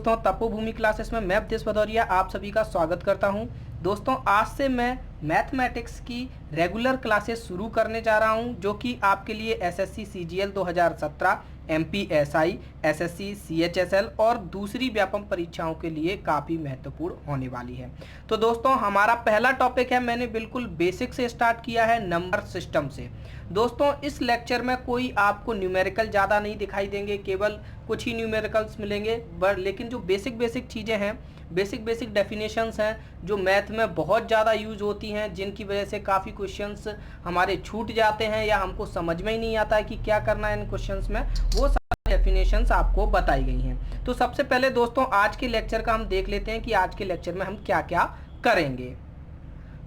दोस्तों, तपोभूमि क्लासेस में मैं अवधेश भदौरिया आप सभी का स्वागत करता हूं। दोस्तों, आज से मैं मैथमेटिक्स की रेगुलर क्लासेस शुरू करने जा रहा हूं, जो कि आपके लिए SSC CGL 2017, MPSI, SSC CHSL और दूसरी व्यापम परीक्षाओं के लिए काफ़ी महत्वपूर्ण होने वाली है। तो दोस्तों, हमारा पहला टॉपिक है, मैंने बिल्कुल बेसिक से स्टार्ट किया है, नंबर सिस्टम से। दोस्तों, इस लेक्चर में कोई आपको न्यूमेरिकल ज़्यादा नहीं दिखाई देंगे, केवल कुछ ही न्यूमेरिकल्स मिलेंगे, लेकिन जो बेसिक चीज़ें हैं, बेसिक डेफिनेशंस हैं जो मैथ में बहुत ज़्यादा यूज होती हैं, जिनकी वजह से काफ़ी क्वेश्चंस हमारे छूट जाते हैं या हमको समझ में ही नहीं आता है कि क्या करना है इन क्वेश्चंस में, वो सारी डेफिनेशंस आपको बताई गई हैं। तो सबसे पहले दोस्तों, आज के लेक्चर का हम देख लेते हैं कि आज के लेक्चर में हम क्या क्या करेंगे।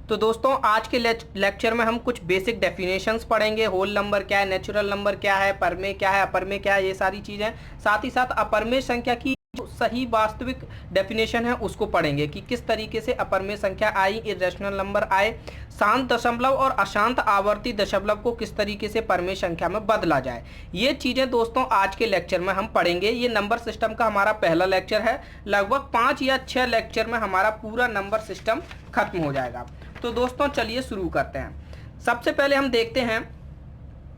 तो दोस्तों, आज के लेक्चर में हम कुछ बेसिक डेफिनेशंस पढ़ेंगे। होल नंबर क्या है, नेचुरल नंबर क्या है, परमेय क्या है, अपरमेय क्या है, ये सारी चीज़ें। साथ ही साथ अपरमेय संख्या की जो सही वास्तविक डेफिनेशन है उसको पढ़ेंगे कि किस तरीके से अपरमेय संख्या आई, इरेशनल नंबर आए, शांत दशमलव और अशांत आवर्ती दशमलव को किस तरीके से परमेय संख्या में बदला जाए। ये चीज़ें दोस्तों आज के लेक्चर में हम पढ़ेंगे। ये नंबर सिस्टम का हमारा पहला लेक्चर है। लगभग 5 या 6 लेक्चर में हमारा पूरा नंबर सिस्टम खत्म हो जाएगा। तो दोस्तों, चलिए शुरू करते हैं। सबसे पहले हम देखते हैं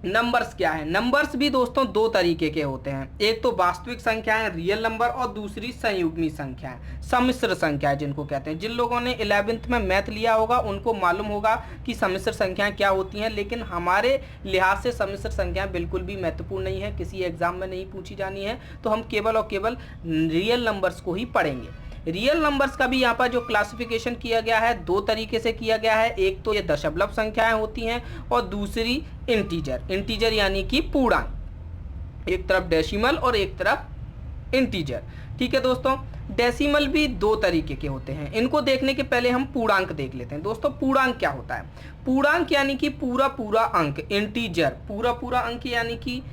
नंबर्स क्या है। नंबर्स भी दोस्तों दो तरीके के होते हैं, एक तो वास्तविक संख्याएं रियल नंबर और दूसरी संयुग्मी संख्याएं, सम्मिश्र संख्याएं जिनको कहते हैं। जिन लोगों ने 11th में मैथ लिया होगा उनको मालूम होगा कि सम्मिश्र संख्याएं क्या होती हैं, लेकिन हमारे लिहाज से सम्मिश्र संख्याएं बिल्कुल भी महत्वपूर्ण नहीं है, किसी एग्जाम में नहीं पूछी जानी है, तो हम केवल और केवल रियल नंबर्स को ही पढ़ेंगे। रियल नंबर्स का भी यहाँ पर जो क्लासिफिकेशन किया गया है दो तरीके से किया गया है। एक तो ये दशमलव संख्याएं होती हैं और दूसरी इंटीजर यानी कि पूर्णांक। एक तरफ डेसिमल और एक तरफ इंटीजर। ठीक है दोस्तों, डेसिमल भी दो तरीके के होते हैं। इनको देखने के पहले हम पूर्णांक देख लेते हैं। दोस्तों, पूर्णांक क्या होता है? पूर्णांक यानी कि पूरा अंक। इंटीजर पूरा अंक यानी कि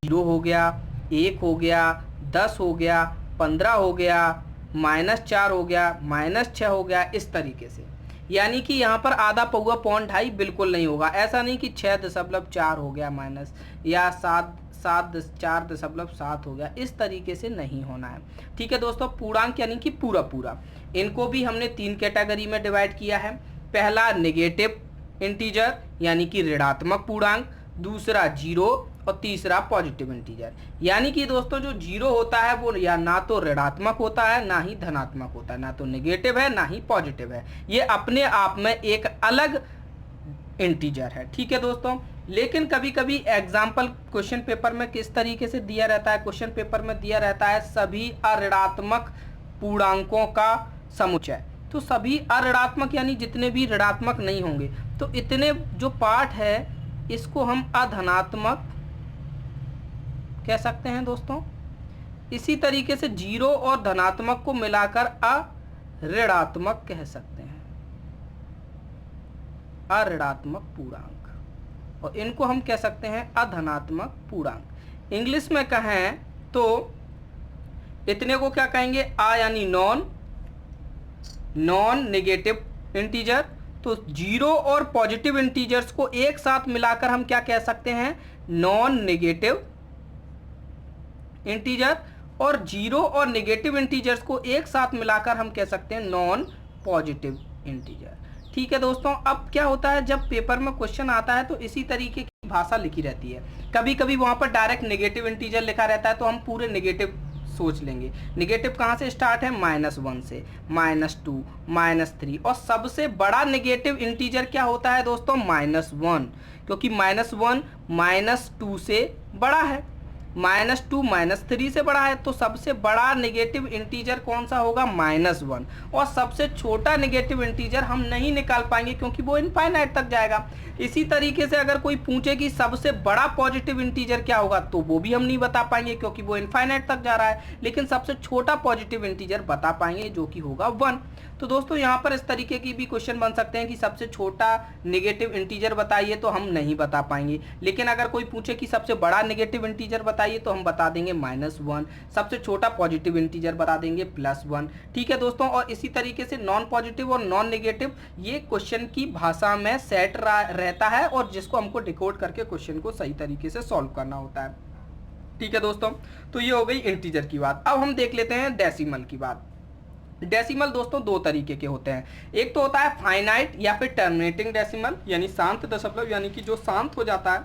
0 हो गया, 1 हो गया, 10 हो गया, 15 हो गया, -4 हो गया, -6 हो गया, इस तरीके से। यानी कि यहाँ पर आधा पौवा पौन ढाई बिल्कुल नहीं होगा। ऐसा नहीं कि 6.4 हो गया माइनस या 4.7 हो गया, इस तरीके से नहीं होना है। ठीक है दोस्तों, पूर्णांक यानी कि पूरा। इनको भी हमने 3 कैटेगरी में डिवाइड किया है। पहला नेगेटिव इंटीजर यानी कि ऋणात्मक पूर्णांक, दूसरा 0 और तीसरा पॉजिटिव इंटीजर। यानी कि दोस्तों, जो 0 होता है वो या ना तो ऋणात्मक होता है ना ही धनात्मक होता है, ना तो नेगेटिव है ना ही पॉजिटिव है। ये अपने आप में एक अलग इंटीजर है। ठीक है दोस्तों, लेकिन कभी कभी एग्जाम्पल क्वेश्चन पेपर में किस तरीके से दिया रहता है, क्वेश्चन पेपर में दिया रहता है सभी अऋणात्मक पूर्णांकों का समुच्चय। तो सभी अऋणात्मक यानी जितने भी ऋणात्मक नहीं होंगे, तो इतने जो पार्ट है इसको हम अधनात्मक कह सकते हैं दोस्तों। इसी तरीके से 0 और धनात्मक को मिलाकर अऋणात्मक कह सकते हैं, अऋणात्मक पूर्णांक, और इनको हम कह सकते हैं अधनात्मक पूर्णांक। इंग्लिश में कहें तो इतने को क्या कहेंगे? यानी नॉन नेगेटिव इंटीजर। तो 0 और पॉजिटिव इंटीजर्स को एक साथ मिलाकर हम क्या कह सकते हैं? Non negative integer. और 0 और नेगेटिव इंटीजर्स को एक साथ मिलाकर हम कह सकते हैं नॉन पॉजिटिव इंटीजर। ठीक है दोस्तों, अब क्या होता है जब पेपर में क्वेश्चन आता है तो इसी तरीके की भाषा लिखी रहती है। कभी कभी वहां पर डायरेक्ट नेगेटिव इंटीजर लिखा रहता है तो हम पूरे नेगेटिव सोच लेंगे। नेगेटिव कहाँ से स्टार्ट है? -1 से, -2, -3, और सबसे बड़ा नेगेटिव इंटीजर क्या होता है दोस्तों? -1, क्योंकि -1 -2 से बड़ा है, -2 -3 से बड़ा है, तो सबसे बड़ा नेगेटिव इंटीजर कौन सा होगा? -1। और सबसे छोटा नेगेटिव इंटीजर हम नहीं निकाल पाएंगे क्योंकि वो इनफाइनाइट तक जाएगा। इसी तरीके से अगर कोई पूछे कि सबसे बड़ा पॉजिटिव इंटीजर क्या होगा, तो वो भी हम नहीं बता पाएंगे क्योंकि वो इनफाइनाइट तक जा रहा है। लेकिन सबसे छोटा पॉजिटिव इंटीजर बता पाएंगे जो कि होगा 1। तो दोस्तों, यहाँ पर इस तरीके की भी क्वेश्चन बन सकते हैं कि सबसे छोटा नेगेटिव इंटीजर बताइए, तो हम नहीं बता पाएंगे। लेकिन अगर कोई पूछे कि सबसे बड़ा नेगेटिव इंटीजर बताइए, तो हम बता देंगे -1। सबसे छोटा पॉजिटिव इंटीजर बता देंगे +1। ठीक है दोस्तों, और इसी तरीके से नॉन पॉजिटिव और नॉन नेगेटिव ये क्वेश्चन की भाषा में सेट रहता है, और जिसको हमको डिकोड करके क्वेश्चन को सही तरीके से सॉल्व करना होता है। ठीक है दोस्तों, तो ये हो गई इंटीजर की बात। अब हम देख लेते हैं डेसिमल की बात। डेसिमल दोस्तों दो तरीके के होते हैं, एक तो होता है फाइनाइट या फिर टर्मिनेटिंग डेसिमल, यानी शांत दशमलव, यानी कि जो शांत हो जाता है।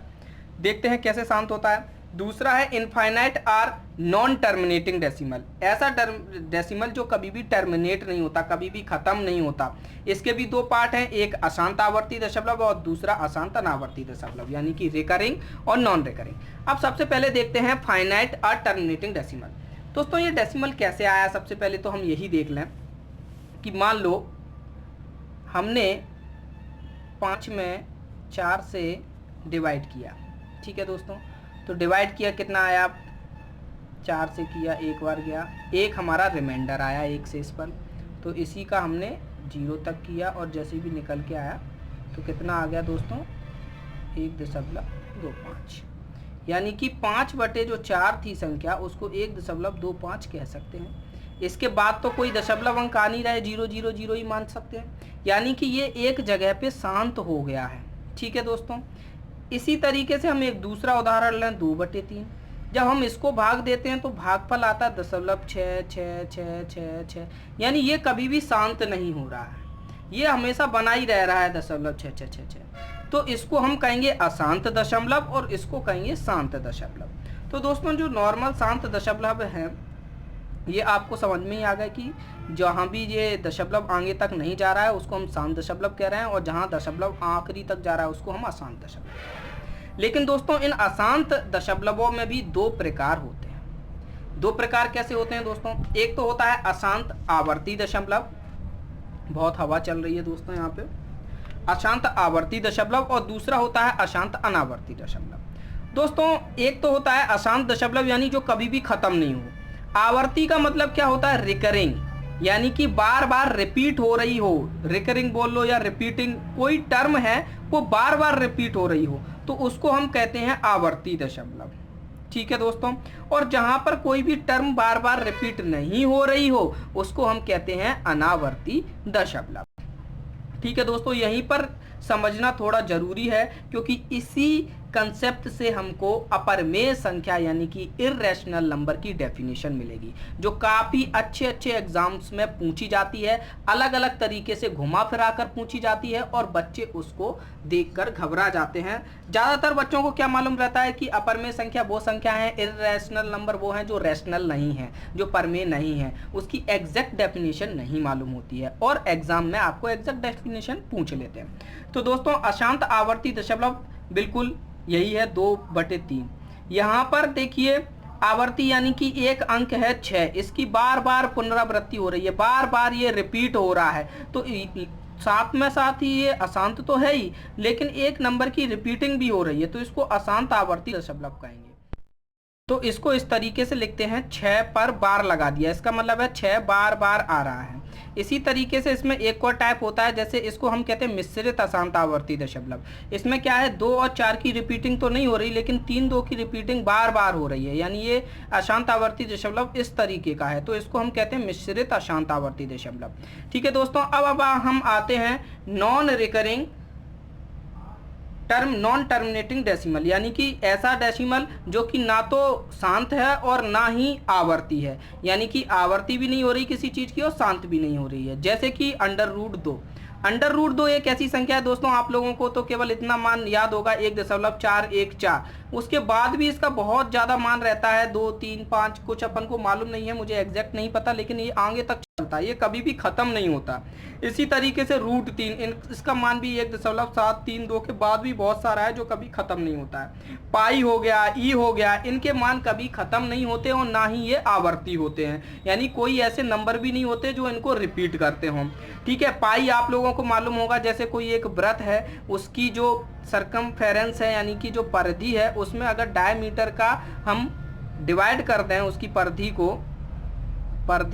देखते हैं कैसे शांत होता है। दूसरा है infinite or non terminating decimal, ऐसा डेसिमल जो कभी भी टर्मिनेट नहीं होता, कभी भी खत्म नहीं होता। इसके भी दो पार्ट हैं, एक अशांत आवर्ती दशमलव और दूसरा अशांत अनावर्ती दशमलव, यानी कि रिकरिंग और नॉन रिकरिंग। अब सबसे पहले देखते हैं फाइनाइट आर टर्मिनेटिंग डेसिमल। दोस्तों ये डेसिमल कैसे आया, सबसे पहले तो हम यही देख लें कि मान लो हमने 5 में 4 से डिवाइड किया, ठीक है दोस्तों, तो डिवाइड किया कितना आया, 4 से किया, एक बार गया, एक हमारा रिमाइंडर आया एक से इस पर, तो इसी का हमने 0 तक किया और जैसे भी निकल के आया तो कितना आ गया दोस्तों, 1.25, यानी कि 5/4 थी संख्या, उसको 1.25 कह सकते हैं। इसके बाद तो कोई दशमलव अंक आ नहीं रहा है, 000 ही मान सकते हैं, यानी कि ये एक जगह पे शांत हो गया है। ठीक है दोस्तों, इसी तरीके से हम एक दूसरा उदाहरण लें, 2/3। जब हम इसको भाग देते हैं तो भागफल आता है 0.66666, यानी ये कभी भी शांत नहीं हो रहा है, ये हमेशा बना ही रह रहा है 0.666। तो इसको हम कहेंगे अशांत दशमलव और इसको कहेंगे शांत दशमलव। तो दोस्तों जो नॉर्मल शांत दशमलव है ये आपको समझ में ही आ गया कि जहाँ भी ये दशमलव आगे तक नहीं जा रहा है उसको हम शांत दशमलव कह रहे हैं, और जहाँ दशमलव आखिरी तक जा रहा है उसको हम अशांत दशमलव। लेकिन दोस्तों इन अशांत दशमलवों में भी दो प्रकार होते हैं। दो प्रकार कैसे होते हैं दोस्तों, एक तो होता है अशांत आवर्ती दशमलव, बहुत हवा चल रही है दोस्तों यहाँ पे, अशांत आवर्ती दशमलव, और दूसरा होता है अशांत अनावर्ती दशमलव। दोस्तों एक तो होता है अशांत दशमलव यानी जो कभी भी खत्म नहीं हो, आवर्ती का मतलब क्या होता है, रिकरिंग, यानी कि बार बार रिपीट हो रही हो, रिकरिंग बोल लो या रिपीटिंग, कोई टर्म है वो बार बार रिपीट हो रही हो तो उसको हम कहते हैं आवर्ती दशमलव। ठीक है दोस्तों, और जहां पर कोई भी टर्म बार बार रिपीट नहीं हो रही हो उसको हम कहते हैं अनावर्ती दशमलव। ठीक है दोस्तों, यहीं पर समझना थोड़ा जरूरी है क्योंकि इसी कंसेप्ट से हमको अपरमेय संख्या यानी कि इर्रेशनल नंबर की डेफिनेशन मिलेगी, जो काफ़ी अच्छे अच्छे एग्जाम्स में पूछी जाती है, अलग अलग तरीके से घुमा फिरा कर पूछी जाती है और बच्चे उसको देखकर घबरा जाते हैं। ज़्यादातर बच्चों को क्या मालूम रहता है कि अपरमेय संख्या वो संख्या है, इर्रेशनल नंबर वो हैं जो रैशनल नहीं है, जो परमेय नहीं है, उसकी एग्जैक्ट डेफिनेशन नहीं मालूम होती है और एग्जाम में आपको एग्जैक्ट डेफिनेशन पूछ लेते हैं। तो दोस्तों अशांत आवर्ती दशमलव बिल्कुल यही है 2/3। यहाँ पर देखिए आवर्ती यानी कि एक अंक है 6, इसकी बार बार पुनरावृत्ति हो रही है, बार बार ये रिपीट हो रहा है, तो साथ में साथ ही ये अशांत तो है ही लेकिन एक नंबर की रिपीटिंग भी हो रही है, तो इसको अशांत आवर्ती दशमलव कहेंगे। तो इसको इस तरीके से लिखते हैं, 6 पर बार लगा दिया, इसका मतलब है 6 बार बार आ रहा है। इसी तरीके से इसमें एक और टाइप होता है, जैसे इसको हम कहते हैं मिश्रित अशांत आवर्ती दशमलव। इसमें क्या है, 2 और 4 की रिपीटिंग तो नहीं हो रही लेकिन 3, 2 की रिपीटिंग बार बार हो रही है, यानी ये अशांत आवर्ती दशमलव इस तरीके का है, तो इसको हम कहते हैं मिश्रित अशांत आवर्ती दशमलव। ठीक है दोस्तों, अब हम आते हैं non recurring term, non terminating decimal, यानी कि ऐसा डेसिमल जो कि ना तो शांत है और ना ही आवर्ती है, यानी कि आवर्ती भी नहीं हो रही किसी चीज़ की और शांत भी नहीं हो रही है, जैसे कि √2। √2 एक ऐसी संख्या है दोस्तों, आप लोगों को तो केवल इतना मान याद होगा 1.414, उसके बाद भी इसका बहुत ज़्यादा मान रहता है 2, 3, 5, कुछ अपन को मालूम नहीं है, मुझे एग्जैक्ट नहीं पता, लेकिन ये आगे तक चलता है, ये कभी भी ख़त्म नहीं होता। इसी तरीके से √3 इसका मान भी 1.732 के बाद भी बहुत सारा है जो कभी ख़त्म नहीं होता है। पाई हो गया, ई हो गया, इनके मान कभी ख़त्म नहीं होते और ना ही ये आवर्ती होते हैं, यानी कोई ऐसे नंबर भी नहीं होते जो इनको रिपीट करते हों। ठीक है, पाई आप लोगों को मालूम होगा, जैसे कोई एक वृत्त है उसकी जो सर्कमफेरेंस है यानी कि जो परिधि है उसमें अगर डायमीटर का हम डिवाइड कर दें, उसकी परिधि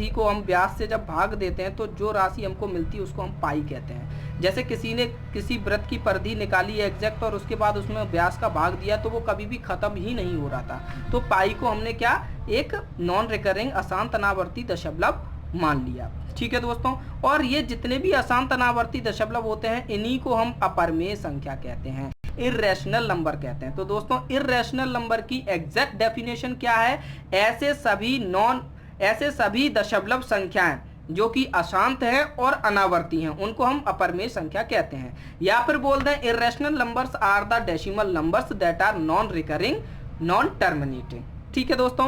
को हम व्यास से जब भाग देते हैं तो जो राशि हमको मिलती है उसको हम पाई कहते हैं। जैसे किसी ने किसी वृत्त की परिधि निकाली है एग्जैक्ट और उसके बाद उसमें व्यास का भाग दिया तो वो कभी भी खत्म ही नहीं हो रहा था, तो पाई को हमने क्या एक नॉन रिकरिंग अशांत अनावर्ती दशमलव मान लिया। ठीक है दोस्तों, और ये जितने भी अशांत अनावर्ती दशमलव होते हैं इन्हीं को हम अपरमेय संख्या कहते हैं, इर्रेशनल नंबर कहते हैं। तो दोस्तों इर्रेशनल नंबर की एग्जैक्ट डेफिनेशन क्या है? ऐसे सभी दशमलव संख्याएं जो कि अशांत है और अनावर्ती हैं उनको हम अपरमेय संख्या कहते हैं। या फिर बोल दें irrational numbers are the decimal numbers that are non recurring non terminating. ठीक है दोस्तों,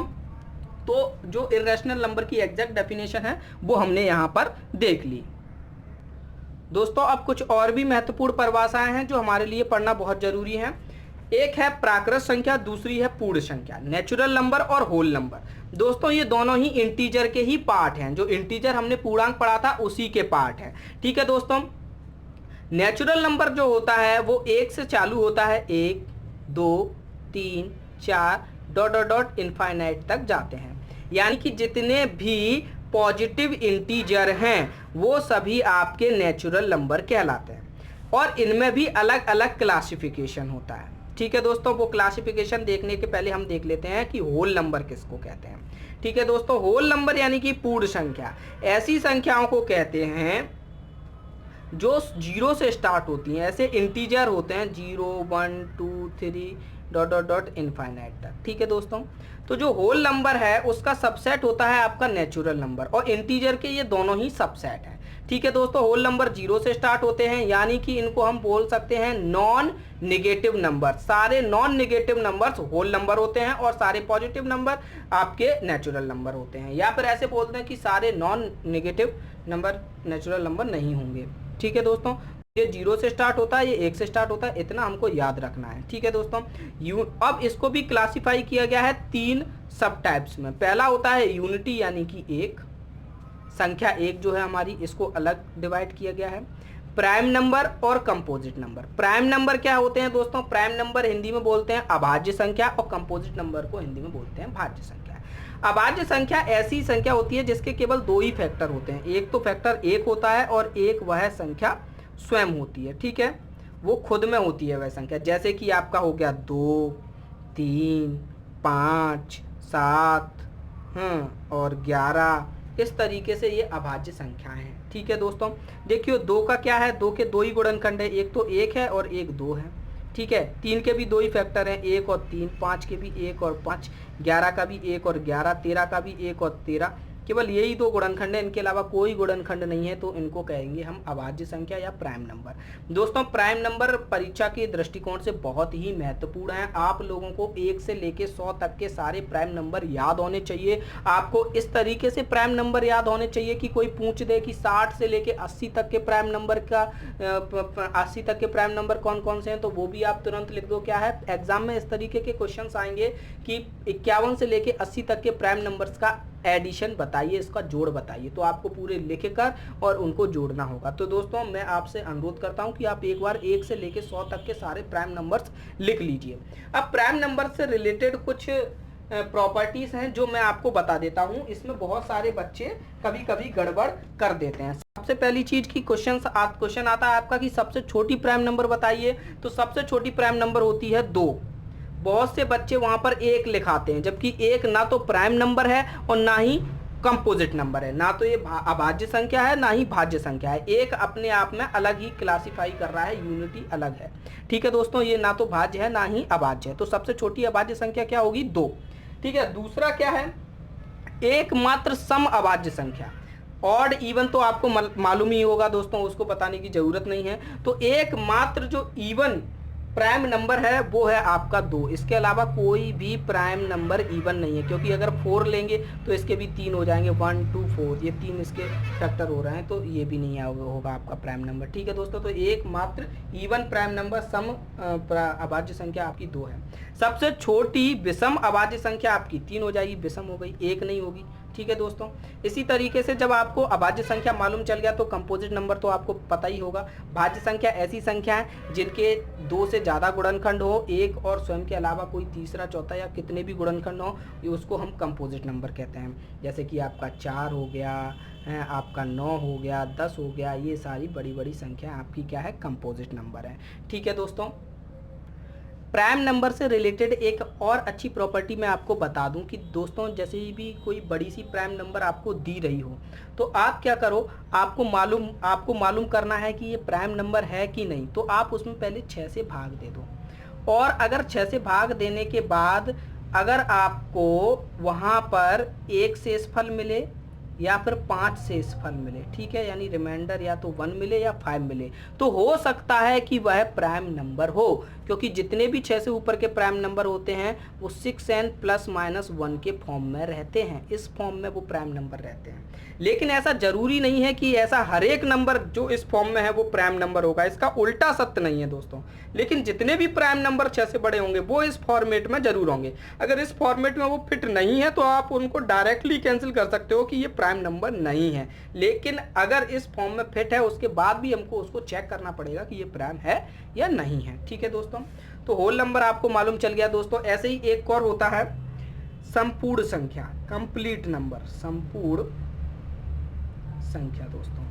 तो जो इर्रेशनल नंबर की एग्जैक्ट डेफिनेशन है वो हमने यहां पर देख ली। दोस्तों अब कुछ और भी महत्वपूर्ण परिभाषाएं हैं जो हमारे लिए पढ़ना बहुत जरूरी है। एक है प्राकृत संख्या, दूसरी है पूर्ण संख्या, नेचुरल नंबर और होल नंबर। दोस्तों ये दोनों ही इंटीजर के ही पार्ट हैं, जो इंटीजर हमने पूर्णांक पढ़ा था उसी के पार्ट हैं। ठीक है दोस्तों, नेचुरल नंबर जो होता है वो 1 से चालू होता है, 1 2 3 4 डॉट डॉट डॉट इनफाइनाइट तक जाते हैं। यानी कि जितने भी पॉजिटिव इंटीजर हैं वो सभी आपके नेचुरल नंबर कहलाते हैं और इनमें भी अलग अलग क्लासिफिकेशन होता है। ठीक है दोस्तों, वो क्लासिफिकेशन देखने के पहले हम देख लेते हैं कि होल नंबर किसको कहते हैं। ठीक है दोस्तों, होल नंबर यानी कि पूर्ण संख्या ऐसी संख्याओं को कहते हैं जो 0 से स्टार्ट होती हैं। ऐसे इंटीजर होते हैं 0 1 2 3 डॉट डॉट डॉट इनफाइनाइट तक। ठीक है दोस्तों, तो जो होल नंबर है उसका सबसेट होता है आपका नेचुरल नंबर और इंटीजर के ये दोनों ही सबसेट हैं। ठीक है दोस्तों, होल नंबर 0 से स्टार्ट होते हैं यानी कि इनको हम बोल सकते हैं नॉन नेगेटिव नंबर। सारे non negative numbers whole number होते हैं और सारे पॉजिटिव नंबर आपके नेचुरल नंबर होते हैं। या फिर ऐसे बोलते हैं कि सारे non negative number natural number नहीं होंगे। ठीक है दोस्तों, ये 0 से स्टार्ट होता है, ये 1 से स्टार्ट होता है, इतना हमको याद रखना है। ठीक है दोस्तों, अब इसको भी क्लासिफाई किया गया है 3 सब टाइप्स में। पहला होता है यूनिटी यानी कि एक संख्या, एक जो है हमारी, इसको अलग डिवाइड किया गया है। प्राइम नंबर और कंपोजिट नंबर। प्राइम नंबर क्या होते हैं दोस्तों? प्राइम नंबर हिंदी में बोलते हैं अभाज्य संख्या और कंपोजिट नंबर को हिंदी में बोलते हैं भाज्य संख्या। अभाज्य संख्या ऐसी संख्या होती है जिसके केवल 2 ही फैक्टर होते हैं। एक तो फैक्टर 1 होता है और एक वह संख्या स्वयं होती है। ठीक है, वो खुद में होती है वह संख्या, जैसे कि आपका हो गया 2 3 5 7 और 11। इस तरीके से ये अभाज्य संख्याएं हैं। ठीक है दोस्तों, देखिए 2 का क्या है, 2 के 2 ही गुणनखंड है, एक तो 1 है और एक 2 है। ठीक है, 3 के भी 2 ही फैक्टर हैं, 1 और 3, 5 के भी 1 और 5, 11 का भी 1 और 11, 13 का भी 1 और 13। केवल यही 2 गुणनखंड है, इनके अलावा कोई गुणनखंड नहीं है, तो इनको कहेंगे हम अभाज्य संख्या या प्राइम नंबर। दोस्तों प्राइम नंबर परीक्षा के दृष्टिकोण से बहुत ही महत्वपूर्ण है। आप लोगों को 1 से लेके 100 तक के सारे प्राइम नंबर याद होने चाहिए। आपको इस तरीके से प्राइम नंबर याद होने चाहिए कि कोई पूछ दे कि 60 से लेके 80 तक के प्राइम नंबर का 80 तक के प्राइम नंबर कौन कौन से हैं, तो वो भी आप तुरंत लिख दो। क्या है, एग्जाम में इस तरीके के क्वेश्चंस आएंगे कि 51 से लेके 80 तक के प्राइम नंबर्स का एडिशन बताइए, इसका जोड़ बताइए, तो आपको पूरे लिखकर और उनको जोड़ना होगा। तो दोस्तों मैं आपसे अनुरोध करता हूं कि आप एक बार 1 से लेके 100 तक के सारे प्राइम नंबर्स लिख लीजिए। अब प्राइम नंबर से रिलेटेड कुछ प्रॉपर्टीज हैं जो मैं आपको बता देता हूं। इसमें बहुत सारे बच्चे कभी कभी गड़बड़ कर देते हैं। सबसे पहली चीज की क्वेश्चन आता है आपका कि सबसे छोटी प्राइम नंबर बताइए, तो सबसे छोटी प्राइम नंबर होती है 2। बहुत से बच्चे वहां पर 1 लिखाते हैं, जबकि 1 ना तो प्राइम नंबर है और ना ही कंपोजिट नंबर है, ना तो ये अभाज्य संख्या है ना ही भाज्य संख्या है। 1 अपने आप में अलग ही क्लासिफाई कर रहा है, यूनिटी अलग है। ठीक है दोस्तों, ये ना तो भाज्य है ना ही अभाज्य है, तो सबसे छोटी अभाज्य संख्या क्या होगी? 2। ठीक है, दूसरा क्या है? एकमात्र सम अभाज्य संख्या। ऑड इवन तो आपको मालूम ही होगा दोस्तों, उसको बताने की जरूरत नहीं है। तो एकमात्र जो इवन प्राइम नंबर है वो है आपका 2। इसके अलावा कोई भी प्राइम नंबर इवन नहीं है, क्योंकि अगर 4 लेंगे तो इसके भी 3 हो जाएंगे, 1 2 4, ये 3 इसके फैक्टर हो रहे हैं, तो ये भी नहीं होगा आपका प्राइम नंबर। ठीक है दोस्तों, तो एकमात्र इवन प्राइम नंबर सम अभाज्य संख्या आपकी 2 है। सबसे छोटी विषम अभाज्य संख्या आपकी 3 हो जाएगी, विषम हो गई, 1 नहीं होगी। ठीक है दोस्तों, इसी तरीके से जब आपको अभाज्य संख्या मालूम चल गया तो कंपोजिट नंबर तो आपको पता ही होगा। भाज्य संख्या ऐसी संख्या है जिनके 2 से ज़्यादा गुणनखंड हो, 1 और स्वयं के अलावा कोई तीसरा चौथा या कितने भी गुणनखंड हो, उसको हम कंपोजिट नंबर कहते हैं। जैसे कि आपका 4 हो गया है, आपका 9 हो गया, 10 हो गया, ये सारी बड़ी बड़ी संख्या आपकी क्या है? कंपोजिट नंबर है। ठीक है दोस्तों, प्राइम नंबर से रिलेटेड एक और अच्छी प्रॉपर्टी मैं आपको बता दूं कि दोस्तों जैसे भी कोई बड़ी सी प्राइम नंबर आपको दी रही हो, तो आप क्या करो, आपको मालूम करना है कि ये प्राइम नंबर है कि नहीं, तो आप उसमें पहले 6 से भाग दे दो। और अगर 6 से भाग देने के बाद अगर आपको वहाँ पर 1 शेषफल मिले या फिर 5 शेषफल मिले, ठीक है, यानी रिमाइंडर या तो 1 मिले या 5 मिले, तो हो सकता है कि वह प्राइम नंबर हो, क्योंकि जितने भी 6 से ऊपर के प्राइम नंबर होते हैं वो 6n ± 1 के फॉर्म में रहते हैं। इस फॉर्म में वो प्राइम नंबर रहते हैं। लेकिन ऐसा जरूरी नहीं है कि ऐसा हर एक नंबर जो इस फॉर्म में है वो प्राइम नंबर होगा, इसका उल्टा सत्य नहीं है दोस्तों। लेकिन जितने भी प्राइम नंबर 6 से बड़े होंगे वो इस फॉर्मेट में जरूर होंगे। अगर इस फॉर्मेट में वो फिट नहीं है तो आप उनको डायरेक्टली कैंसिल कर सकते हो कि ये प्राइम नंबर नहीं है। लेकिन अगर इस फॉर्म में फिट है उसके बाद भी हमको उसको चेक करना पड़ेगा कि ये प्राइम है या नहीं है, ठीक है दोस्तों। तो होल नंबर आपको मालूम चल गया दोस्तों। ऐसे ही एक और होता है संपूर्ण संख्या, कंप्लीट नंबर, संपूर्ण संख्या दोस्तों।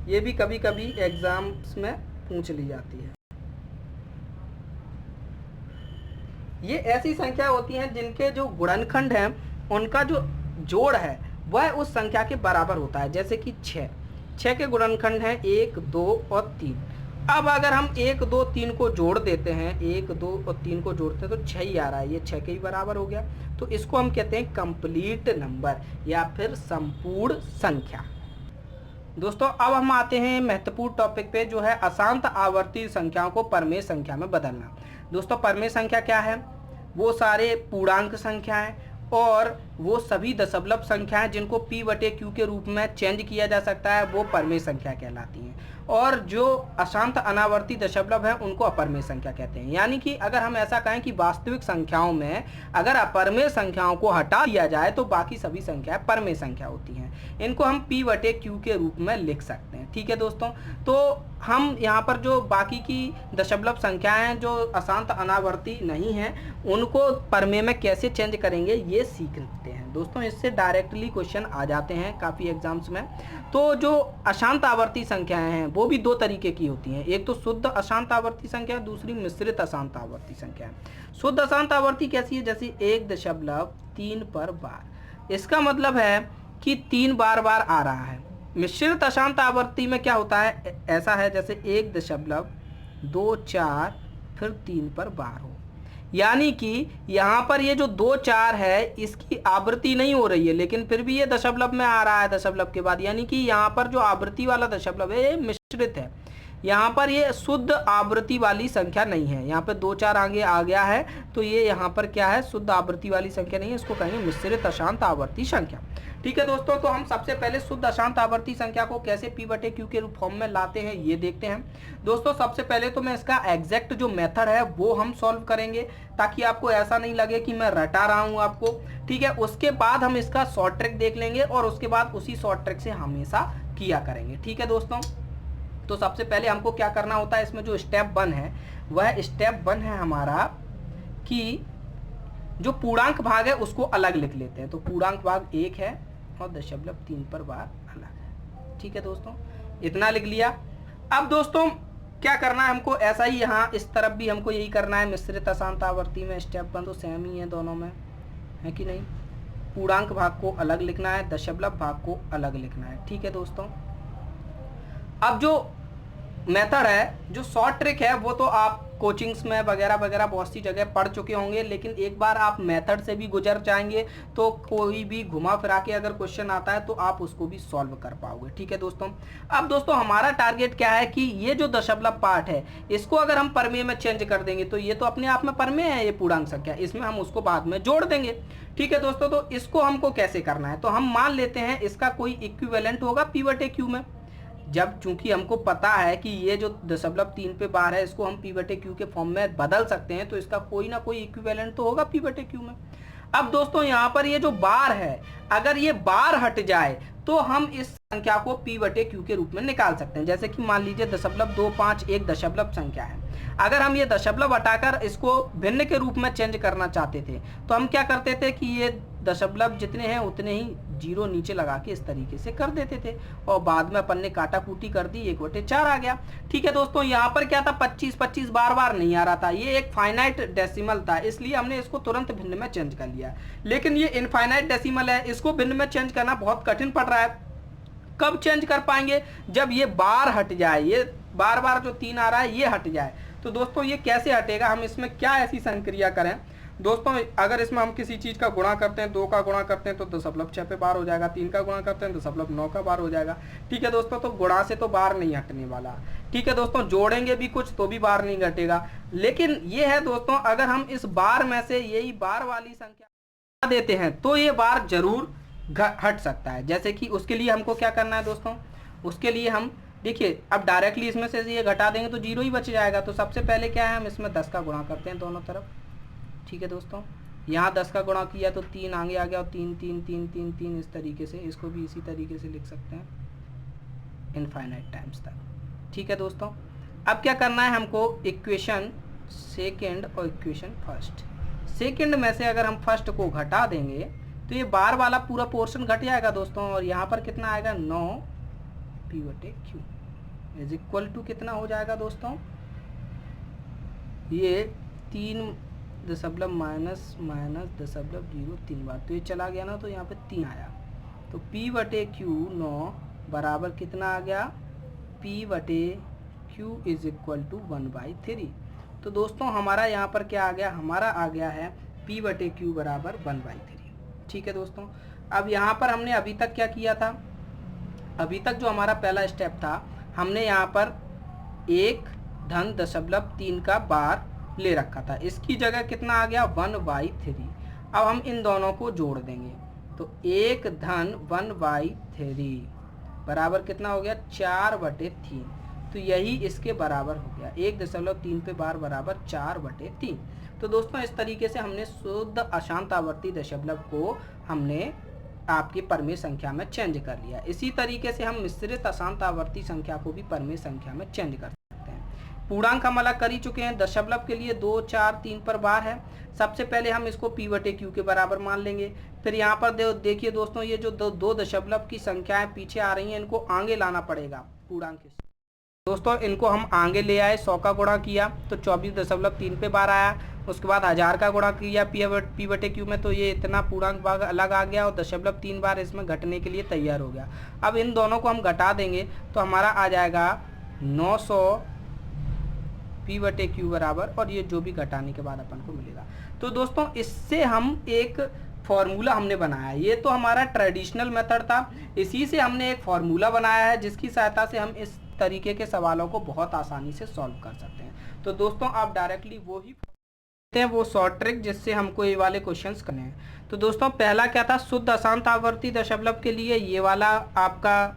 ये भी कभी कभी एग्जाम्स में पूछ ली जाती है। ये ऐसी संख्या होती हैं जिनके जो गुणनखंड हैं उनका जो जोड़ है वह उस संख्या के बराबर होता है। जैसे कि 6 के गुणनखंड हैं 1, 2 और 3। अब अगर हम 1, 2, 3 को जोड़ देते हैं, 1, 2 और 3 को जोड़ते हैं तो 6 ही आ रहा है, ये 6 के ही बराबर हो गया। तो इसको हम कहते हैं कंप्लीट नंबर या फिर संपूर्ण संख्या। दोस्तों अब हम आते हैं महत्वपूर्ण टॉपिक पे, जो है अशांत आवर्ती संख्याओं को परमेय संख्या में बदलना। दोस्तों परमेय संख्या क्या है? वो सारे पूर्णांक संख्याएं और वो सभी दशमलव संख्याएं जिनको p/q के रूप में चेंज किया जा सकता है वो परमेय संख्या कहलाती हैं। और जो अशांत अनावर्ती दशमलव है उनको अपरमेय संख्या कहते हैं। यानी कि अगर हम ऐसा कहें कि वास्तविक संख्याओं में अगर अपरमेय संख्याओं को हटा दिया जाए तो बाकी सभी संख्याएं परमेय संख्या होती हैं। इनको हम p/q के रूप में लिख सकते हैं, ठीक है दोस्तों। तो हम यहाँ पर जो बाकी की दशमलव संख्याएं जो अशांत अनावर्ती नहीं हैं उनको परमेय में कैसे चेंज करेंगे ये सीखते हैं दोस्तों। इससे डायरेक्टली क्वेश्चन आ जाते हैं काफ़ी एग्जाम्स में। तो जो अशांत आवर्ती संख्याएं हैं वो भी दो तरीके की होती हैं, एक तो शुद्ध अशांत आवर्ती संख्या, दूसरी मिश्रित अशांत आवर्ती संख्या। शुद्ध अशांत आवर्ती कैसी है? जैसे 1.3 पर बार, इसका मतलब है कि 3 बार बार आ रहा है। मिश्रित अशांत आवर्ती में क्या होता है? ऐसा है जैसे 1.24 फिर 3 पर बार हो, यानी कि यहाँ पर ये जो 2, 4 है इसकी आवृत्ति नहीं हो रही है लेकिन फिर भी ये दशमलव में आ रहा है दशमलव के बाद, यानी कि यहाँ पर जो आवृत्ति वाला दशमलव है ये मिश्रित है। यहाँ पर ये शुद्ध आवृत्ति वाली संख्या नहीं है। यहाँ पर 2, 4 आगे आ गया है तो ये यहाँ पर क्या है? शुद्ध आवृत्ति वाली संख्या नहीं है, इसको कहेंगे मिश्रित अशांत आवर्ती संख्या, ठीक है दोस्तों। तो हम सबसे पहले शुद्ध अशांत आवर्ती संख्या को कैसे p/q के रूप फॉर्म में लाते हैं ये देखते हैं दोस्तों। सबसे पहले तो मैं इसका एग्जैक्ट जो मेथड है वो हम सॉल्व करेंगे ताकि आपको ऐसा नहीं लगे कि मैं रटा रहा हूँ आपको, ठीक है। उसके बाद हम इसका शॉर्ट ट्रिक देख लेंगे और उसके बाद उसी शॉर्ट ट्रिक से हमेशा किया करेंगे, ठीक है दोस्तों। तो सबसे पहले हमको क्या करना होता है, इसमें जो स्टेप 1 है वह स्टेप 1 है हमारा कि जो पूर्णांक भाग है उसको अलग लिख लेते हैं। तो पूर्णांक भाग 1 है और 0.3 पर बार अलग है, ठीक है दोस्तों। इतना लिख लिया। अब दोस्तों क्या करना है हमको? ऐसा ही यहाँ इस तरफ भी हमको यही करना है। मिश्रित अशांत आवर्ती में स्टेप 1 तो सेम ही है दोनों में, है कि नहीं? पूर्णांक भाग को अलग लिखना है, दशमलव भाग को अलग लिखना है, ठीक है दोस्तों। अब जो मेथड है, जो शॉर्ट ट्रिक है वो तो आप कोचिंग्स में वगैरह वगैरह बहुत सी जगह पढ़ चुके होंगे, लेकिन एक बार आप मेथड से भी गुजर जाएंगे तो कोई भी घुमा फिरा के अगर क्वेश्चन आता है तो आप उसको भी सॉल्व कर पाओगे, ठीक है दोस्तों। अब दोस्तों हमारा टारगेट क्या है कि ये जो दशमलव पार्ट है इसको अगर हम परमेय में चेंज कर देंगे तो ये तो अपने आप में परमेय है, ये पूर्णांक संख्या, इसमें हम उसको बाद में जोड़ देंगे, ठीक है दोस्तों। तो इसको हमको कैसे करना है? तो हम मान लेते हैं इसका कोई इक्विवेलेंट होगा p/q में। जब चूंकि हमको पता है कि ये जो 0.3 पे बार है इसको हम p/q के फॉर्म में बदल सकते हैं तो इसका कोई ना कोई इक्विवेलेंट तो होगा p/q में। अब दोस्तों यहाँ पर ये जो बार है अगर ये बार हट जाए तो हम इस संख्या को p/q के रूप में निकाल सकते हैं। जैसे कि मान लीजिए 0.25 एक दशमलव संख्या है, अगर हम ये दशमलव हटाकर इसको भिन्न के रूप में चेंज करना चाहते थे तो हम क्या करते थे कि ये दशमलव जितने हैं उतने ही 0 नीचे लगा के इस तरीके से कर देते थे और बाद में अपन ने काटा कूटी कर दी, 1/4 आ गया, ठीक है दोस्तों। यहाँ पर क्या था? 25 बार बार नहीं आ रहा था, ये एक फाइनाइट डेसिमल था इसलिए हमने इसको तुरंत भिन्न में चेंज कर लिया। लेकिन ये इनफाइनाइट डेसिमल है, इसको भिन्न में चेंज करना बहुत कठिन पड़ रहा है। कब चेंज कर पाएंगे? जब ये बार हट जाए, ये बार बार जो 3 आ रहा है ये हट जाए तो दोस्तों ये कैसे हटेगा, हम इसमें क्या ऐसी संक्रिया करें दोस्तों। अगर इसमें हम किसी चीज का गुणा करते हैं, 2 का गुणा करते हैं तो 2.6 पे बार हो जाएगा, 3 का गुणा करते हैं 2.9 का बार हो जाएगा। ठीक है दोस्तों, तो गुणा से तो बार नहीं हटने वाला। ठीक है दोस्तों, जोड़ेंगे भी कुछ तो भी बार नहीं घटेगा। लेकिन ये है दोस्तों, अगर हम इस बार में से यही बार वाली संख्या देते हैं तो ये बार जरूर हट सकता है। जैसे कि उसके लिए हमको क्या करना है दोस्तों, उसके लिए हम देखिए अब डायरेक्टली इसमें से ये घटा देंगे तो 0 ही बच जाएगा। तो सबसे पहले क्या है, हम इसमें 10 का गुणा करते हैं दोनों तरफ। ठीक है दोस्तों, यहाँ 10 का गुणा किया तो 3 आगे आ गया और 3 3 3 3 3 इस तरीके से, इसको भी इसी तरीके से लिख सकते हैं इनफाइनाइट टाइम्स तक। ठीक है दोस्तों, अब क्या करना है हमको, इक्वेशन सेकेंड और इक्वेशन फर्स्ट। सेकेंड में से अगर हम फर्स्ट को घटा देंगे तो ये बार वाला पूरा पोर्शन घट जाएगा दोस्तों, और यहाँ पर कितना आएगा 9p/q इज इक्वल टू कितना हो जाएगा दोस्तों, ये 3 दशमलव माइनस माइनस दशमलव 0 3 बार, तो ये चला गया ना, तो यहाँ पे 3 आया। तो p/q 9 बराबर कितना आ गया, p/q इज इक्वल टू 1/3। तो दोस्तों हमारा यहाँ पर क्या आ गया, हमारा आ गया है p/q बराबर 1/3। ठीक है दोस्तों, अब यहाँ पर हमने अभी तक क्या किया था, अभी तक जो हमारा पहला स्टेप था, हमने यहाँ पर 1.3 का बार ले रखा था, इसकी जगह कितना आ गया 1/3। अब हम इन दोनों को जोड़ देंगे तो 1/1/3 बराबर कितना हो गया 4/3। तो यही इसके बराबर हो गया, 1.3 पे बार बराबर 4/3। तो दोस्तों इस तरीके से हमने शुद्ध अशांत आवर्ती दशमलव को हमने आपकी परमेय संख्या में चेंज कर लिया। इसी तरीके से हम मिश्रित अशांत आवर्ती संख्या को भी परमेय संख्या में चेंज कर सकते हैं। पूर्णांक हम अलग कर ही चुके हैं, दशमलव के लिए 2 4 3 पर बार है। सबसे पहले हम इसको p/q के बराबर मान लेंगे। फिर यहाँ पर देखिए दोस्तों, ये जो दो दशमलव की संख्याएं पीछे आ रही हैं, इनको आगे लाना पड़ेगा पूर्णांक के। दोस्तों इनको हम आगे ले आए, 100 का गुणा किया तो 24.3 पे बार आया। उसके बाद 1000 का गुणा किया p/q में, तो ये इतना पूर्णांक भाग अलग आ गया और 0.3 बार इसमें घटने के लिए तैयार हो गया। अब इन दोनों को हम घटा देंगे तो हमारा आ जाएगा 900 p/q बराबर, और ये जो भी घटाने के बाद अपन को मिलेगा। तो दोस्तों इससे हम एक फॉर्मूला हमने बनाया, ये तो हमारा ट्रेडिशनल मेथड था, इसी से हमने एक फॉर्मूला बनाया है जिसकी सहायता से हम इस तरीके के सवालों को बहुत आसानी से सॉल्व कर सकते हैं। तो दोस्तों आप डायरेक्टली वो शॉर्ट ट्रिक जिससे हमको ये वाले क्वेश्चंस करने हैं। तो दोस्तों पहला क्या था, शुद्ध अशांत आवर्ती दशमलव के लिए ये वाला आपका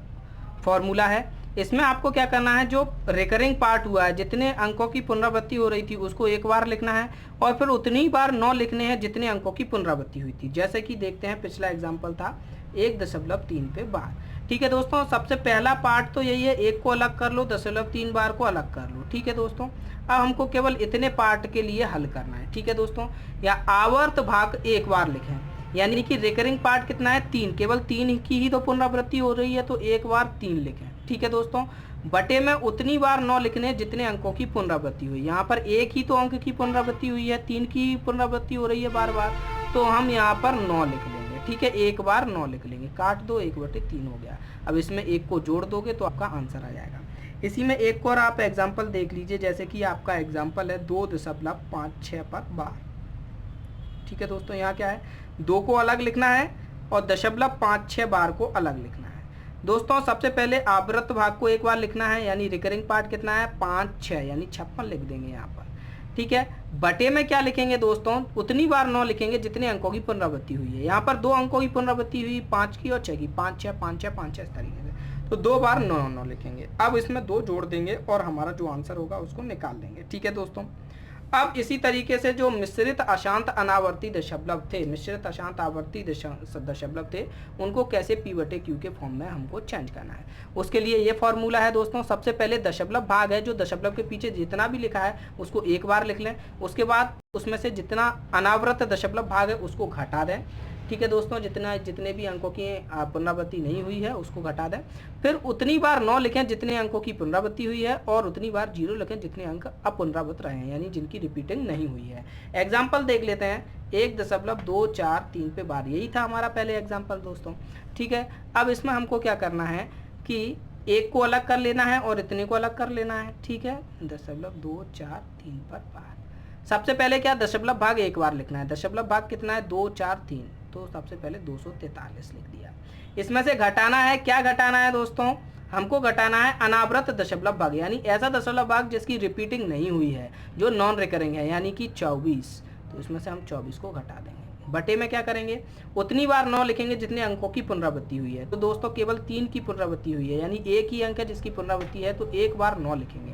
फॉर्मूला है। इसमें आपको क्या करना है, जो रिकरिंग पार्ट हुआ है, जितने अंकों की पुनरावृत्ति हो रही थी उसको एक बार लिखना है, और फिर उतनी ही बार 9 लिखने हैं जितने अंकों की पुनरावृत्ति हुई थी। जैसे कि देखते हैं, पिछला एग्जाम्पल था 1.3 पे बार। ठीक है दोस्तों, सबसे पहला पार्ट तो यही है, 1 को अलग कर लो, 0.3 बार को अलग कर लो। ठीक है दोस्तों, अब हमको केवल इतने पार्ट के लिए हल करना है। ठीक है दोस्तों, या आवर्त भाग एक बार लिखें, यानी कि रिकरिंग पार्ट कितना है 3, केवल 3 की ही तो पुनरावृत्ति हो रही है, तो एक बार 3 लिखें। ठीक है दोस्तों, बटे में उतनी बार 9 लिखने जितने अंकों की पुनरावृत्ति हुई। यहाँ पर एक ही तो अंक की पुनरावृत्ति हुई है, 3 की पुनरावृत्ति हो रही है बार बार, तो हम यहाँ पर 9 लिख लेंगे। ठीक है, एक बार 9 लिख लेंगे, काट दो, 1/3 हो गया। अब इसमें एक को जोड़ दोगे तो आपका आंसर आ जाएगा। इसी में एक और आप एग्जाम्पल देख लीजिए, जैसे कि आपका एग्जाम्पल है 2.56 पर बार। ठीक है दोस्तों, यहाँ क्या है, 2 को अलग लिखना है और 0.56 बार को अलग लिखना है। दोस्तों सबसे पहले आवृत्त भाग को एक बार लिखना है, यानी रिकरिंग पार्ट कितना है 5 6, यानी 56 लिख देंगे यहाँ पर। ठीक है, बटे में क्या लिखेंगे दोस्तों, उतनी बार 9 लिखेंगे जितने अंकों की पुनरावृत्ति हुई है। यहाँ पर 2 अंकों की पुनरावृत्ति हुई, 5 की और 6 की, 5 6 5 6 5 6 इस तरीके से, तो 2 बार 9 9 लिखेंगे। अब इसमें 2 जोड़ देंगे और हमारा जो आंसर होगा उसको निकाल लेंगे। ठीक है दोस्तों, अब इसी तरीके से जो मिश्रित अशांत अनावर्ती दशमलव थे, मिश्रित अशांत आवर्ती दशमलव थे, उनको कैसे p/q के फॉर्म में हमको चेंज करना है, उसके लिए ये फॉर्मूला है दोस्तों। सबसे पहले दशमलव भाग है, जो दशमलव के पीछे जितना भी लिखा है उसको एक बार लिख लें। उसके बाद उसमें से जितना अनावृत दशमलव भाग है उसको घटा दें। ठीक है दोस्तों, जितने भी अंकों की पुनरावृत्ति नहीं हुई है उसको घटा दें। फिर उतनी बार 9 लिखें जितने अंकों की पुनरावृत्ति हुई है, और उतनी बार 0 लिखें जितने अंक अपुनरावृत रहे हैं, यानी जिनकी रिपीटिंग नहीं हुई है। एग्जाम्पल देख लेते हैं, 1.243 पे बार, यही था हमारा पहले एग्जाम्पल दोस्तों। ठीक है, अब इसमें हमको क्या करना है कि एक को अलग कर लेना है और इतने को अलग कर लेना है, ठीक है। 0.243 पर बार। सबसे पहले क्या, दशमलव भाग एक बार लिखना है। दशमलव भाग कितना है, 243, तो सबसे पहले 243 लिख दिया। इसमें से घटाना है, क्या घटाना है दोस्तों, हमको घटाना है अनावृत दशमलव भाग, यानी ऐसा दशमलव भाग जिसकी रिपीटिंग नहीं हुई है, जो नॉन रिकरिंग है, यानी कि 24। तो इसमें से हम 24 को घटा देंगे। बटे में क्या करेंगे, उतनी बार 9 लिखेंगे जितने अंकों की पुनरावृत्ति हुई है। तो दोस्तों केवल 3 की पुनरावृत्ति हुई है, यानी एक ही अंक है जिसकी पुनरावृत्ति है, तो एक बार 9 लिखेंगे।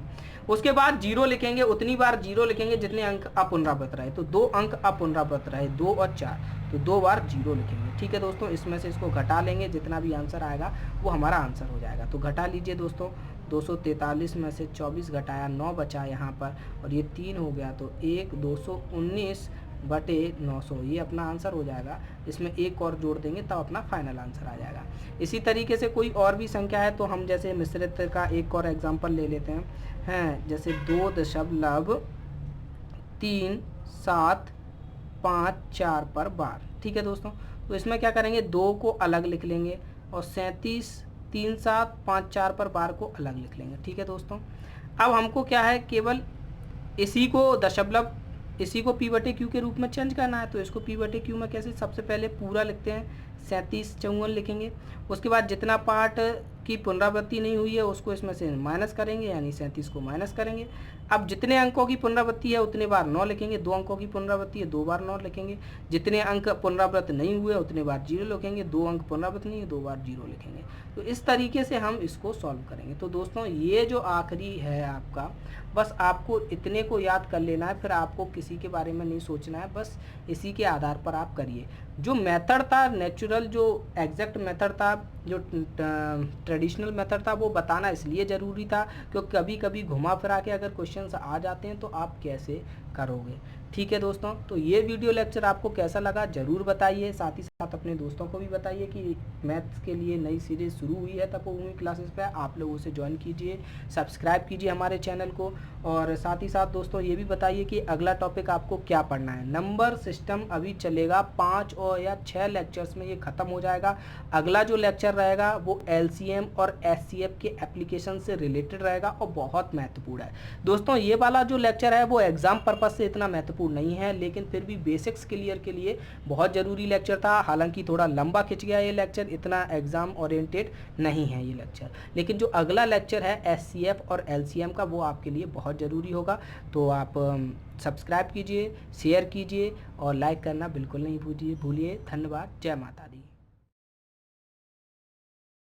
उसके बाद 0 लिखेंगे, उतनी बार 0 लिखेंगे जितने अंक अपुनरावृत रहे। तो 2 अंक अपुनरावृत रहे, 2 और 4, तो 2 बार 0 लिखेंगे, ठीक है दोस्तों। इसमें से इसको घटा लेंगे, जितना भी आंसर आएगा वो हमारा आंसर हो जाएगा। तो घटा लीजिए दोस्तों, 243 में से 24 घटाया, 9 बचा यहाँ पर, और ये 3 हो गया, तो 219 बटे 900, ये अपना आंसर हो जाएगा। इसमें एक और जोड़ देंगे तब अपना फाइनल आंसर आ जाएगा। इसी तरीके से कोई और भी संख्या है तो हम जैसे मिश्रित का एक और एग्जांपल ले लेते हैं, जैसे 2.3754 पर बार, ठीक है दोस्तों। तो इसमें क्या करेंगे, 2 को अलग लिख लेंगे और 3754 पर बार को अलग लिख लेंगे, ठीक है दोस्तों। अब हमको क्या है, केवल इसी को दशमलव, इसी को p/q के रूप में चेंज करना है। तो इसको p/q में कैसे, सबसे पहले पूरा लिखते हैं, 3754 लिखेंगे। उसके बाद जितना पार्ट की पुनरावृत्ति नहीं हुई है उसको इसमें से माइनस करेंगे, यानी 37 को माइनस करेंगे। अब जितने अंकों की पुनरावृत्ति है उतने बार 9 लिखेंगे, 2 अंकों की पुनरावृत्ति है 2 बार 9 लिखेंगे। जितने अंक पुनरावृत्त नहीं हुए उतने बार 0 लिखेंगे, 2 अंक पुनरावृत्त नहीं है 2 बार 0 लिखेंगे। तो इस तरीके से हम इसको सॉल्व करेंगे। तो दोस्तों ये जो आखिरी है आपका, बस आपको इतने को याद कर लेना है, फिर आपको किसी के बारे में नहीं सोचना है, बस इसी के आधार पर आप करिए। जो मेथड था नेचुरल, जो एग्जैक्ट मेथड था, जो ट्रेडिशनल मेथड था, वो बताना इसलिए ज़रूरी था क्योंकि कभी कभी घुमा फिरा के अगर क्वेश्चंस आ जाते हैं तो आप कैसे करोगे, ठीक है दोस्तों। तो ये वीडियो लेक्चर आपको कैसा लगा ज़रूर बताइए, साथ ही साथ अपने दोस्तों को भी बताइए कि मैथ्स के लिए नई सीरीज़ शुरू हुई है तपोभूमि क्लासेस पे, आप लोग उसे ज्वाइन कीजिए, सब्सक्राइब कीजिए हमारे चैनल को। और साथ ही साथ दोस्तों ये भी बताइए कि अगला टॉपिक आपको क्या पढ़ना है। नंबर सिस्टम अभी चलेगा 5 और या 6 लेक्चर्स में ये ख़त्म हो जाएगा। अगला जो लेक्चर रहेगा वो LCM और SCF के एप्लीकेशन से रिलेटेड रहेगा और बहुत महत्वपूर्ण है दोस्तों। ये वाला जो लेक्चर है वो एग्जाम पर्पस से इतना महत्वपूर्ण नहीं है, लेकिन फिर भी बेसिक्स क्लियर के लिए बहुत ज़रूरी लेक्चर था। हालांकि थोड़ा लंबा खिंच गया ये लेक्चर, इतना एग्जाम ओरिएंटेड नहीं है ये लेक्चर, लेकिन जो अगला लेक्चर है SCF और LCM का वो आपके लिए बहुत ज़रूरी होगा। तो आप सब्सक्राइब कीजिए, शेयर कीजिए और लाइक करना बिल्कुल नहीं भूलिए। धन्यवाद, जय माता दी।